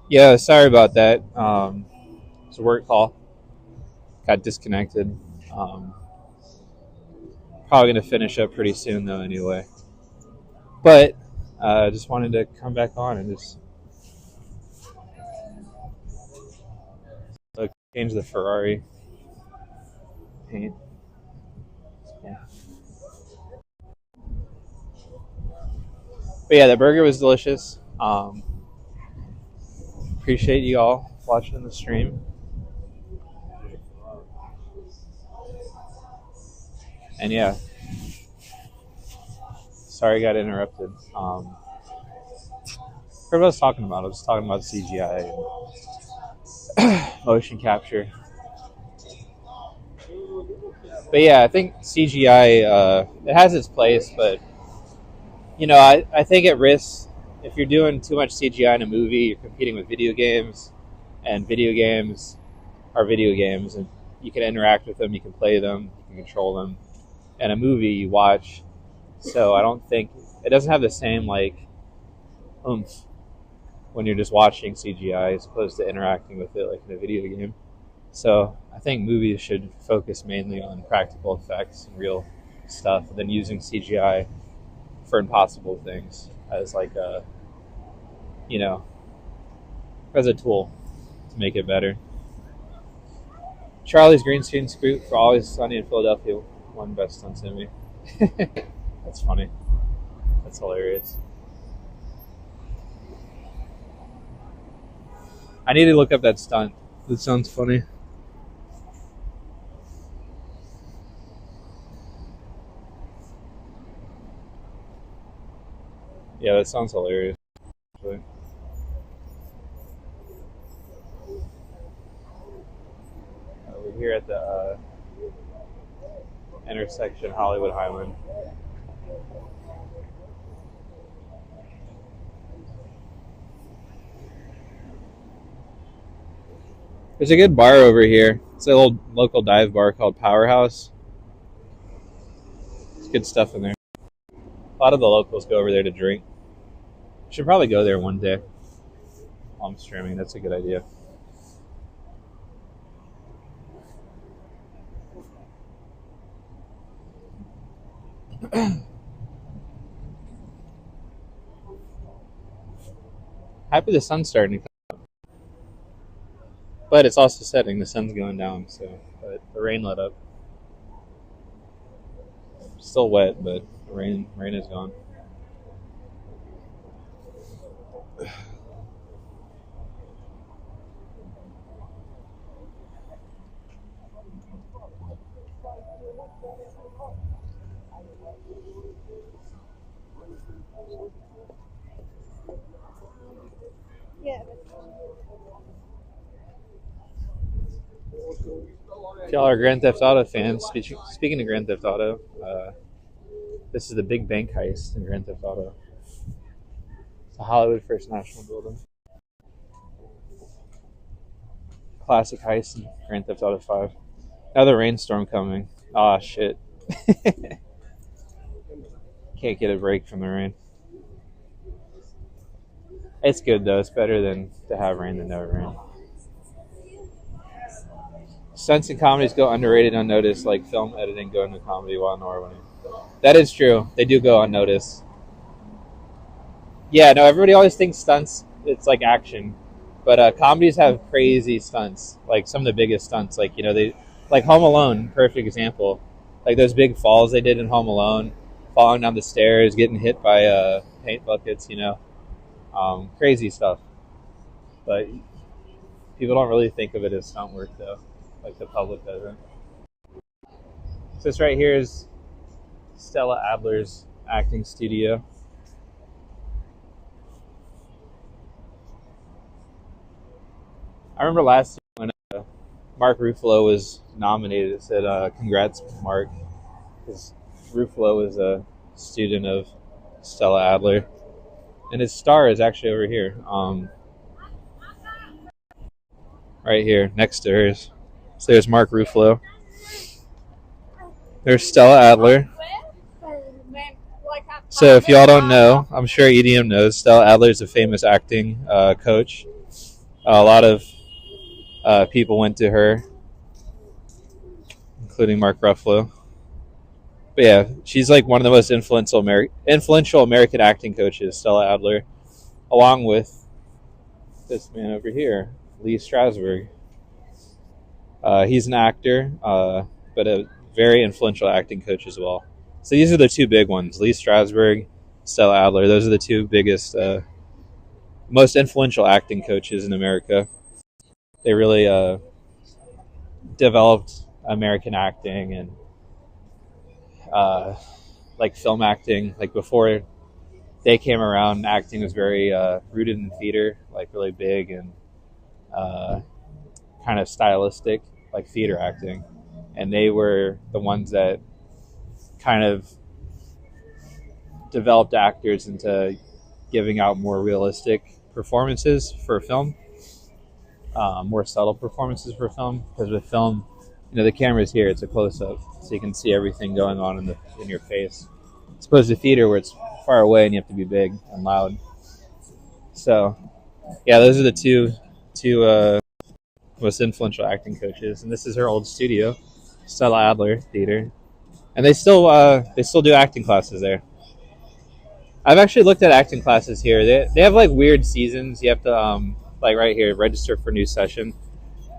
Yeah, sorry about that. It's a work call. Got disconnected. Um, Probably gonna finish up pretty soon though. Anyway, but just wanted to come back on and just change the Ferrari paint. Yeah. But yeah, the burger was delicious. Appreciate you all watching the stream. And yeah, sorry I got interrupted. What I was talking about? I was talking about CGI and motion capture. But yeah, I think CGI it has its place, but I think it risks if you're doing too much CGI in a movie, you're competing with video games, and video games are video games, and you can interact with them, you can play them, you can control them. And a movie you watch, so I don't think it doesn't have the same like oomph when you're just watching CGI as opposed to interacting with it like in a video game. So I think movies should focus mainly on practical effects and real stuff, and then using CGI for impossible things as like a you know as a tool to make it better. Charlie's green screen scoop for Always Sunny in Philadelphia won best stunts in me. That's funny. That's hilarious. I need to look up that stunt. That sounds funny. Yeah, that sounds hilarious. Actually. We're here at the intersection Hollywood Highland. There's a good bar over here. It's a little local dive bar called Powerhouse. It's good stuff in there. A lot of the locals go over there to drink. Should probably go there one day while I'm streaming. That's a good idea. Happy the sun's starting to come up. But it's also setting. The sun's going down, so but the rain let up. Still wet, but the rain is gone. If y'all are Grand Theft Auto fans, speaking of Grand Theft Auto, this is the big bank heist in Grand Theft Auto. It's the Hollywood First National Building. Classic heist in Grand Theft Auto 5. Another rainstorm coming. Ah, shit. Can't get a break from the rain. It's good, though. It's better than to have rain than no rain. Stunts and comedies go underrated, unnoticed, like film editing go into comedy while nor winning. That is true. They do go unnoticed. Yeah, no, everybody always thinks stunts, it's like action. But comedies have crazy stunts, like some of the biggest stunts. Like, they, like Home Alone, perfect example. Like those big falls they did in Home Alone, falling down the stairs, getting hit by paint buckets, crazy stuff. But people don't really think of it as stunt work, though. Like the public doesn't. So this right here is Stella Adler's acting studio. I remember last year when Mark Ruffalo was nominated, it said, congrats, Mark, because Ruffalo is a student of Stella Adler. And his star is actually over here. Right here, next to hers. So there's Mark Ruffalo. There's Stella Adler. So if y'all don't know, I'm sure EDM knows, Stella Adler's a famous acting coach. A lot of people went to her, including Mark Ruffalo. But yeah, she's like one of the most influential American acting coaches, Stella Adler, along with this man over here, Lee Strasberg. He's an actor, but a very influential acting coach as well. So these are the two big ones: Lee Strasberg, Stella Adler. Those are the two biggest, most influential acting coaches in America. They really developed American acting and like film acting. Like before they came around, acting was very rooted in theater, like really big and kind of stylistic, like theater acting. And they were the ones that kind of developed actors into giving out more realistic performances for film, more subtle performances for film. Because with film, the camera's here; it's a close-up, so you can see everything going on in your face. As opposed to theater, where it's far away and you have to be big and loud. So, yeah, those are the two most influential acting coaches, and this is her old studio, Stella Adler Theater, and they still do acting classes there. I've actually looked at acting classes here. They have like weird seasons. You have to like right here, register for new session.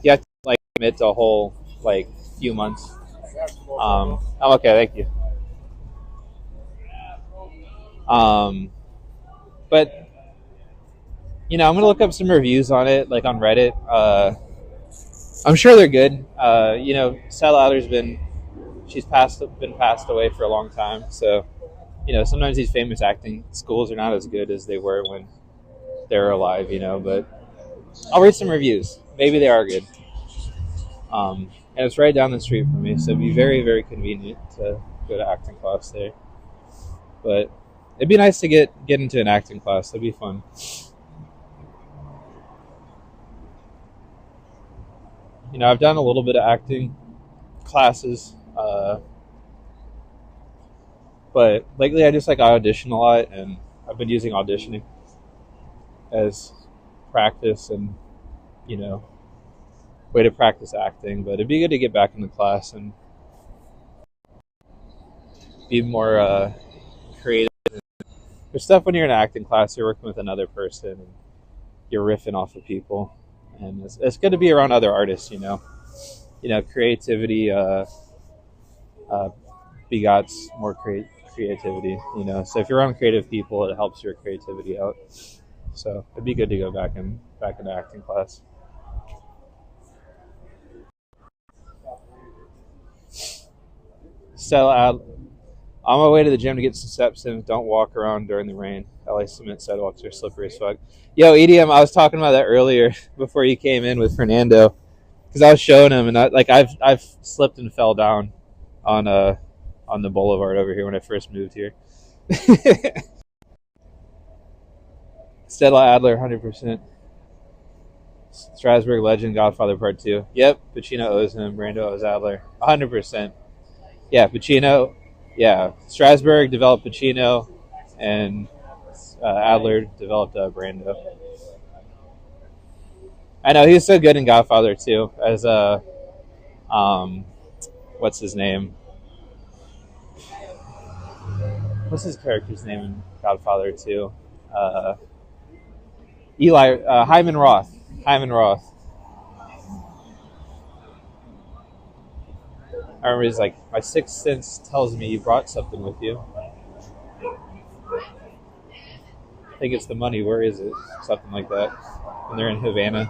You have to like commit to a whole like few months. I'm okay, thank you. But I'm gonna look up some reviews on it, like on Reddit. I'm sure they're good. Stella Adler's been passed away for a long time, so sometimes these famous acting schools are not as good as they were when they were alive. But I'll read some reviews. Maybe they are good. And it's right down the street from me, so it'd be very, very convenient to go to acting class there. But it'd be nice to get into an acting class. That'd be fun. I've done a little bit of acting classes, but lately I just like audition a lot, and I've been using auditioning as practice and way to practice acting. But it'd be good to get back in the class and be more creative. There's stuff when you're in an acting class, you're working with another person and you're riffing off of people, and it's good to be around other artists. Creativity begots more creativity. So if you're around creative people, it helps your creativity out. So it'd be good to go back into acting class. Stella, on my way to the gym to get some steps in. Don't walk around during the rain. LA cement sidewalks are slippery as fuck. Yo, EDM, I was talking about that earlier before you came in with Fernando, because I was showing him, and I've slipped and fell down on the boulevard over here when I first moved here. Stella Adler, 100%. Strasberg legend, Godfather Part 2. Yep, Pacino owes him. Brando owes Adler, 100%. Yeah, Pacino. Yeah, Strasberg developed Pacino, and Adler developed Brando. I know he's so good in Godfather too. As what's his name? What's his character's name in Godfather 2? Hyman Roth. Hyman Roth. I remember he's like, my sixth sense tells me you brought something with you. I think it's the money. Where is it? Something like that. And they're in Havana.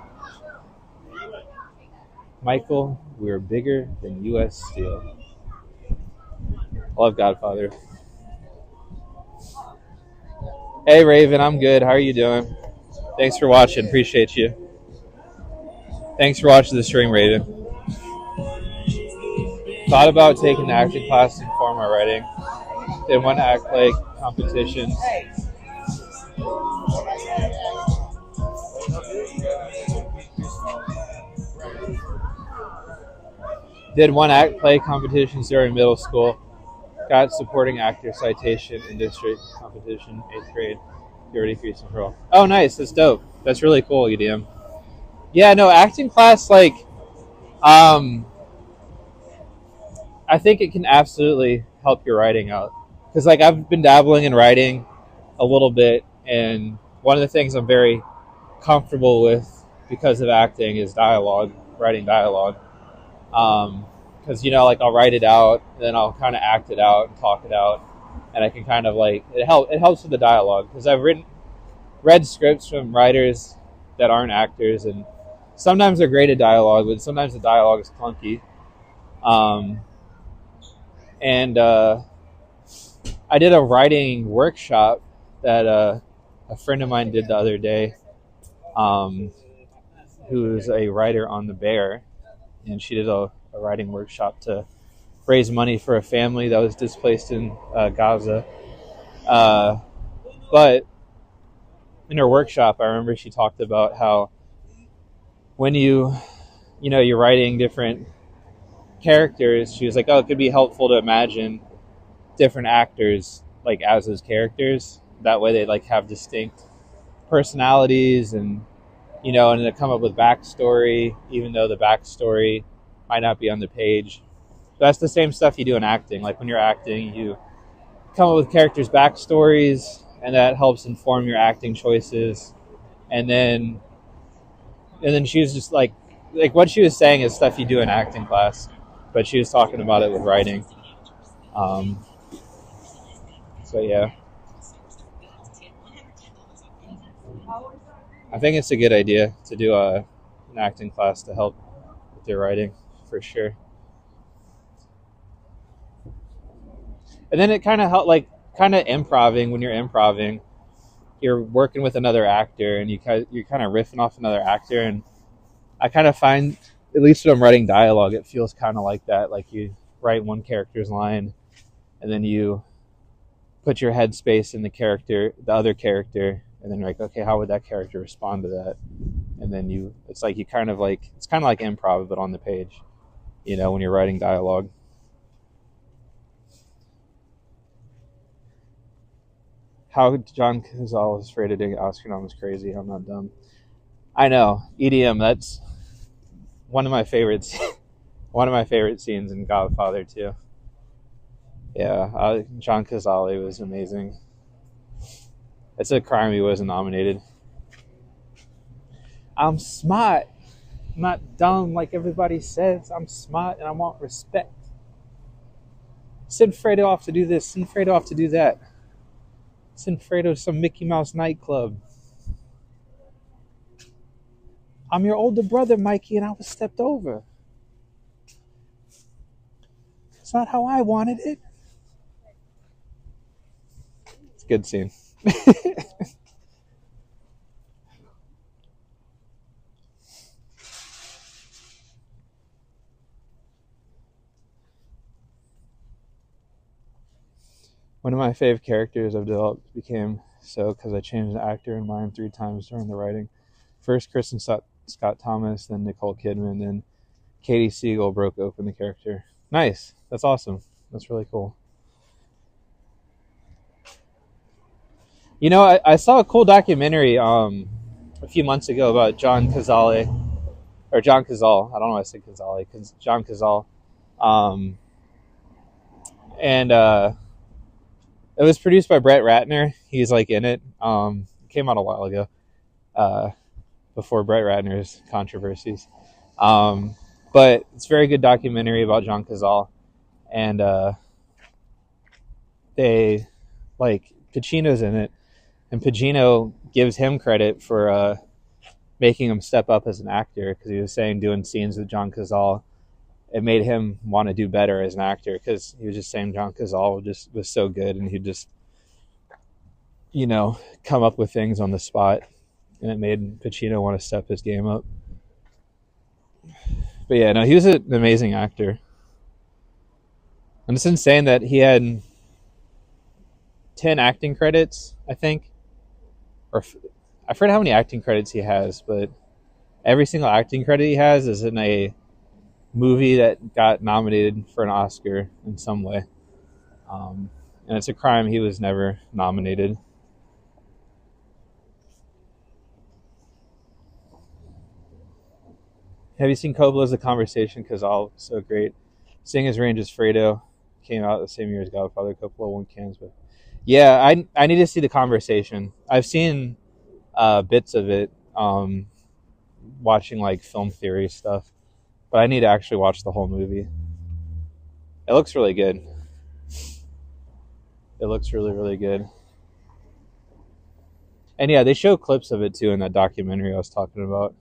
Michael, we're bigger than U.S. Steel. I love Godfather. Hey, Raven, I'm good. How are you doing? Thanks for watching. Appreciate you. Thanks for watching the stream, Raven. Thought about taking the acting class to inform my writing. Did one act play competitions. Did one act play competitions during middle school. got supporting actor citation in district competition, 8th grade. You're ready for your role. Oh, nice. That's dope. That's really cool, UDM. Yeah, no, acting class, like, um, I think it can absolutely help your writing out. Because, like, I've been dabbling in writing a little bit, and one of the things I'm very comfortable with because of acting is dialogue, writing dialogue. Because, like, I'll write it out, and then I'll kind of act it out and talk it out, and I can kind of, like, it helps with the dialogue. Because I've read scripts from writers that aren't actors, and sometimes they're great at dialogue, but sometimes the dialogue is clunky. And I did a writing workshop that a friend of mine did the other day, who's a writer on The Bear, and she did a writing workshop to raise money for a family that was displaced in Gaza. But in her workshop, I remember she talked about how when you're writing different characters, she was like, oh, it could be helpful to imagine different actors like as those characters. That way they like have distinct personalities and to come up with backstory, even though the backstory might not be on the page. That's the same stuff you do in acting. Like when you're acting, you come up with characters' backstories, and that helps inform your acting choices. And then she was just like what she was saying is stuff you do in acting class, but she was talking about it with writing. So yeah, I think it's a good idea to do an acting class to help with your writing for sure. And then it kind of helped, like kind of improving. When you're improving, you're working with another actor, and you're kind of riffing off another actor. And I kind of find, at least when I'm writing dialogue, it feels kind of like that. Like you write one character's line, and then you put your headspace in the other character, and then you're like, okay, how would that character respond to that? And then it's kind of like improv, but on the page, when you're writing dialogue. How John Cazale is afraid of doing Oscar nom is crazy. I'm not dumb. I know. EDM, that's one of my favorites. One of my favorite scenes in Godfather too. Yeah, John Cazale was amazing. It's a crime he wasn't nominated. I'm smart. I'm not dumb like everybody says. I'm smart and I want respect. Send Fredo off to do this. Send Fredo off to do that. Send Fredo to some Mickey Mouse nightclub. I'm your older brother, Mikey, and I was stepped over. It's not how I wanted it. It's a good scene. One of my favorite characters I've developed became so because I changed the actor in mine 3 times during the writing. First, Kristen Scott Thomas, then Nicole Kidman, then Katie Siegel broke open the character. Nice. That's awesome. That's really cool. I saw a cool documentary a few months ago about John Cazale. I don't know why I said Cazale. John Cazale. And it was produced by Brett Ratner. He's like in it. It came out a while ago, before Brett Ratner's controversies. But it's a very good documentary about John Cazale. And they, like, Pacino's in it. And Pacino gives him credit for making him step up as an actor, because he was saying doing scenes with John Cazale, it made him want to do better as an actor, because he was just saying John Cazale just was so good, and he'd just, come up with things on the spot, and it made Pacino want to step his game up. But yeah, no, he was an amazing actor. And it's insane that he had 10 acting credits, I think. Or I forget how many acting credits he has, but every single acting credit he has is in a movie that got nominated for an Oscar in some way. And it's a crime he was never nominated. Have you seen Cobble's The Conversation? Cazale, so great. Seeing His Range as Fredo came out the same year as Godfather. Coppola won Cannes, but yeah, I need to see The Conversation. I've seen bits of it, watching like film theory stuff, but I need to actually watch the whole movie. It looks really good. It looks really, really good. And yeah, they show clips of it too in that documentary I was talking about.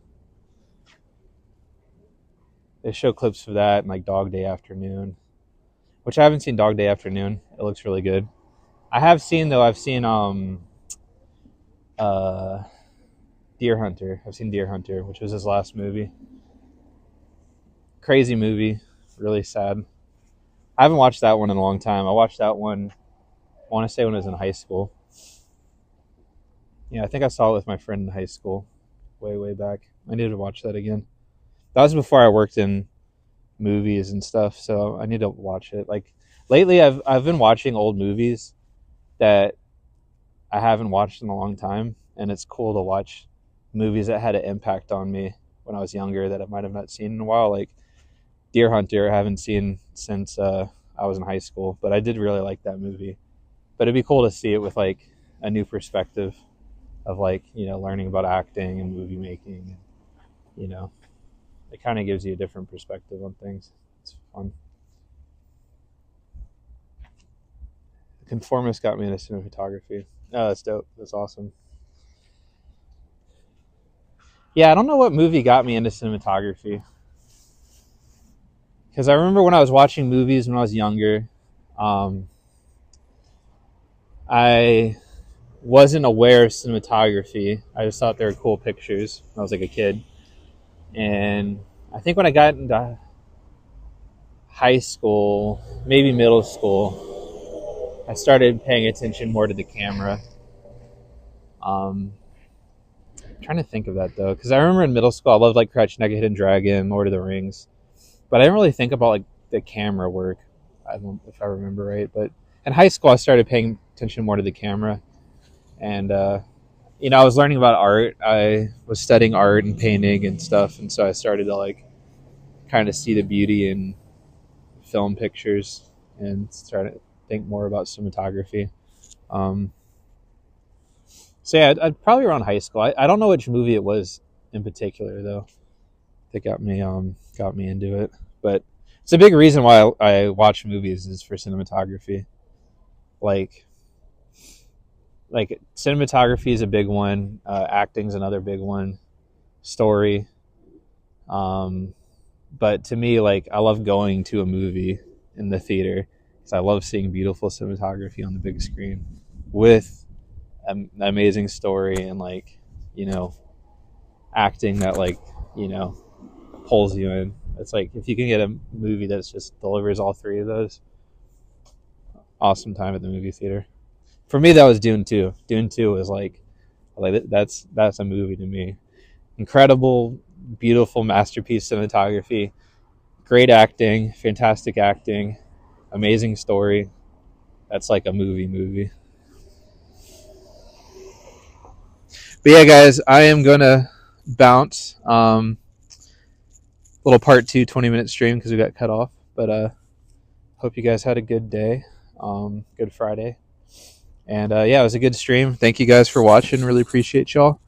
They show clips of that and like Dog Day Afternoon, which I haven't seen Dog Day Afternoon. It looks really good. I've seen uh Deer Hunter. I've seen Deer Hunter, which was his last movie. Crazy movie, really sad. I haven't watched that one in a long time. I watched that one, I want to say when I was in high school. Yeah, I think I saw it with my friend in high school, way back. I need to watch that again. That was before I worked in movies and stuff, so I need to watch it. Like lately, I've been watching old movies that I haven't watched in a long time, and it's cool to watch movies that had an impact on me when I was younger that I might have not seen in a while. Like Deer Hunter, I haven't seen since I was in high school, but I did really like that movie. But it'd be cool to see it with like a new perspective of like, learning about acting and movie making. You know, it kind of gives you a different perspective on things. It's fun. The Conformist got me into cinematography. Oh, that's dope. That's awesome. Yeah, I don't know what movie got me into cinematography. Because I remember when I was watching movies when I was younger, I wasn't aware of cinematography. I just thought they were cool pictures when I was like a kid. And I think when I got into high school, maybe middle school, I started paying attention more to the camera. I'm trying to think of that though, because I remember in middle school I loved like Crouching Tiger, Hidden Dragon, Lord of the Rings, but I didn't really think about like the camera work. I don't know if I remember right, but in high school I started paying attention more to the camera, and I was learning about art. I was studying art and painting and stuff, and so I started to like kind of see the beauty in film pictures and started to think more about cinematography. Um, so yeah, I'd probably around high school. I don't know which movie it was in particular though that got me into it, but it's a big reason why I watch movies is for cinematography. Like cinematography is a big one. Acting's another big one. Story. But to me, like I love going to a movie in the theater because I love seeing beautiful cinematography on the big screen with an amazing story and like acting that like pulls you in. It's like if you can get a movie that just delivers all three of those, awesome time at the movie theater. For me, that was Dune 2. Dune 2 was like that's a movie to me. Incredible, beautiful masterpiece cinematography, great acting, fantastic acting, amazing story. That's like a movie. But yeah, guys, I am gonna bounce. Little part 2 20-minute stream because we got cut off. But hope you guys had a good day. Good Friday. And yeah, it was a good stream. Thank you guys for watching. Really appreciate y'all.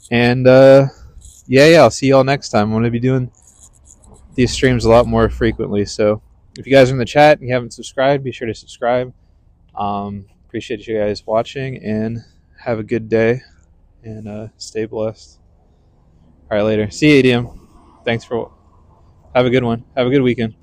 And yeah, I'll see y'all next time. I'm going to be doing these streams a lot more frequently. So if you guys are in the chat and you haven't subscribed, be sure to subscribe. Appreciate you guys watching and have a good day and stay blessed. All right, later. See you, ADM. Thanks for. Have a good one. Have a good weekend.